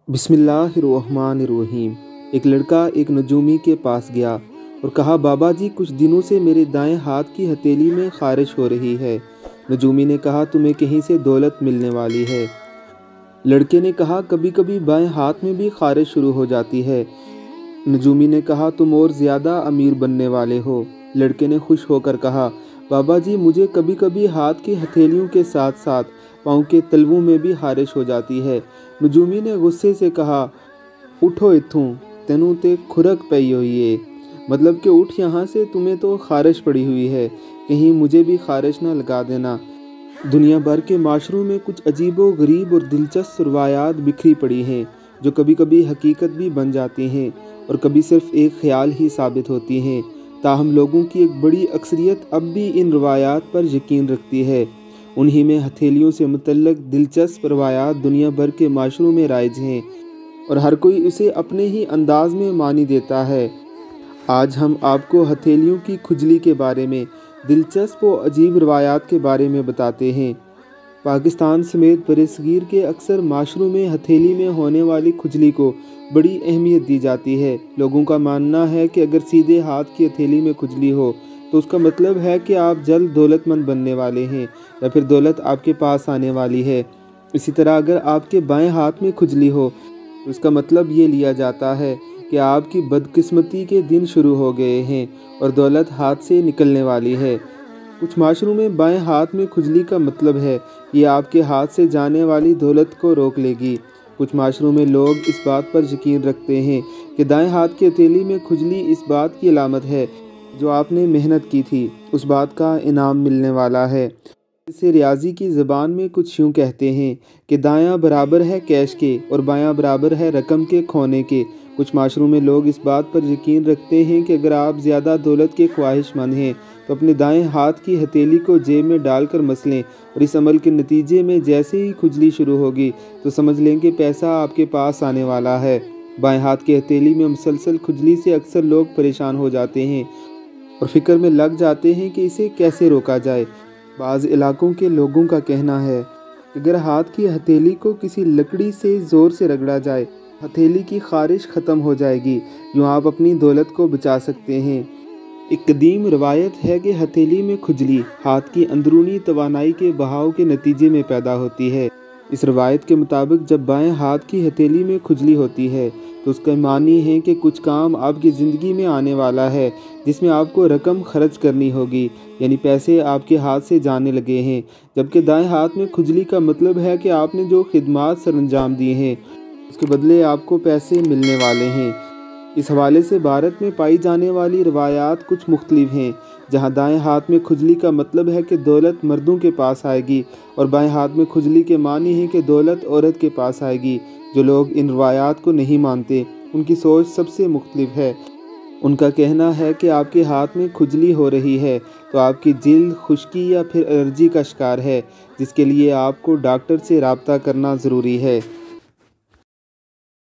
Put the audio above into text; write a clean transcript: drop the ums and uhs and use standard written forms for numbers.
बिस्मिल्लाहिर्रहमानिर्रहीम। एक लड़का एक नजूमी के पास गया और कहा, बाबा जी कुछ दिनों से मेरे दाएं हाथ की हथेली में ख़ारिश हो रही है। नजूमी ने कहा, तुम्हें कहीं से दौलत मिलने वाली है। लड़के ने कहा, कभी कभी बाएं हाथ में भी ख़ारिश शुरू हो जाती है। नजूमी ने कहा, तुम और ज़्यादा अमीर बनने वाले हो। लड़के ने खुश होकर कहा, बाबा जी मुझे कभी कभी हाथ की हथेलियों के साथ साथ पाँव के तलवों में भी ख़ारिश हो जाती है। नजूमी ने गुस्से से कहा, उठो इत्थों, तेनू ते खुरक पई हुई है। मतलब कि उठ यहाँ से, तुम्हें तो ख़ारिश पड़ी हुई है, कहीं मुझे भी ख़ारिश न लगा देना। दुनिया भर के माशरों में कुछ अजीबो गरीब और दिलचस्प रवायात बिखरी पड़ी हैं, जो कभी कभी हकीकत भी बन जाती हैं और कभी सिर्फ एक ख्याल ही साबित होती हैं। ताहम लोगों की एक बड़ी अक्सरियत अब भी इन रवायात पर यकीन रखती है। उन्हीं में हथेलियों से मुतल्लक दिलचस्प रवायात दुनिया भर के माशरों में राइज हैं और हर कोई उसे अपने ही अंदाज में मानी देता है। आज हम आपको हथेलियों की खुजली के बारे में दिलचस्प और अजीब रवायात के बारे में बताते हैं। पाकिस्तान समेत बरसगीर के अक्सर माशरों में हथेली में होने वाली खुजली को बड़ी अहमियत दी जाती है। लोगों का मानना है कि अगर सीधे हाथ की हथेली में खुजली हो तो उसका मतलब है कि आप जल्द दौलतमंद बनने वाले हैं या फिर दौलत आपके पास आने वाली है। इसी तरह अगर आपके बाएं हाथ में खुजली हो तो इसका मतलब ये लिया जाता है कि आपकी बदकिस्मती के दिन शुरू हो गए हैं और दौलत हाथ से निकलने वाली है। कुछ माशरों में बाएं हाथ में खुजली का मतलब है ये आपके हाथ से जाने वाली दौलत को रोक लेगी। कुछ माशरों में लोग इस बात पर यकीन रखते हैं कि दाएं हाथ की हथेली में खुजली इस बात की अलामत है जो आपने मेहनत की थी उस बात का इनाम मिलने वाला है। इसे रियाजी की ज़बान में कुछ यूँ कहते हैं कि दायां बराबर है कैश के और बायां बराबर है रकम के खोने के। कुछ माशरों में लोग इस बात पर यकीन रखते हैं कि अगर आप ज़्यादा दौलत के ख्वाहिशमंद हैं तो अपने दाएं हाथ की हथेली को जेब में डालकर मस लें और इस अमल के नतीजे में जैसे ही खुजली शुरू होगी तो समझ लें कि पैसा आपके पास आने वाला है। बाएं हाथ की हथेली में मुसलसल खुजली से अक्सर लोग परेशान हो जाते हैं और फिक्र में लग जाते हैं कि इसे कैसे रोका जाए। बाज़ इलाकों के लोगों का कहना है कि अगर हाथ की हथेली को किसी लकड़ी से ज़ोर से रगड़ा जाए हथेली की ख़ारिश ख़त्म हो जाएगी। यूँ आप अपनी दौलत को बचा सकते हैं। एक कदीम रवायत है कि हथेली में खुजली हाथ की अंदरूनी तवानाई के बहाव के नतीजे में पैदा होती है। इस रवायत के मुताबिक जब बाएं हाथ की हथेली में खुजली होती है तो उसका मानी है कि कुछ काम आपकी ज़िंदगी में आने वाला है जिसमें आपको रकम खर्च करनी होगी, यानी पैसे आपके हाथ से जाने लगे हैं। जबकि दाएं हाथ में खुजली का मतलब है कि आपने जो खिदमात सरअंजाम दी हैं उसके बदले आपको पैसे मिलने वाले हैं। इस हवाले से भारत में पाई जाने वाली रवायात कुछ मुख्तलिफ हैं। जहाँ दाएं हाथ में खुजली का मतलब है कि दौलत मर्दों के पास आएगी और बाएं हाथ में खुजली के मानी है कि दौलत औरत के पास आएगी। जो लोग इन रवायात को नहीं मानते उनकी सोच सबसे मुख्तलिफ है। उनका कहना है कि आपके हाथ में खुजली हो रही है तो आपकी जिल्द खुश्की या फिर एलर्जी का शिकार है, जिसके लिए आपको डॉक्टर से रब्ता करना ज़रूरी है।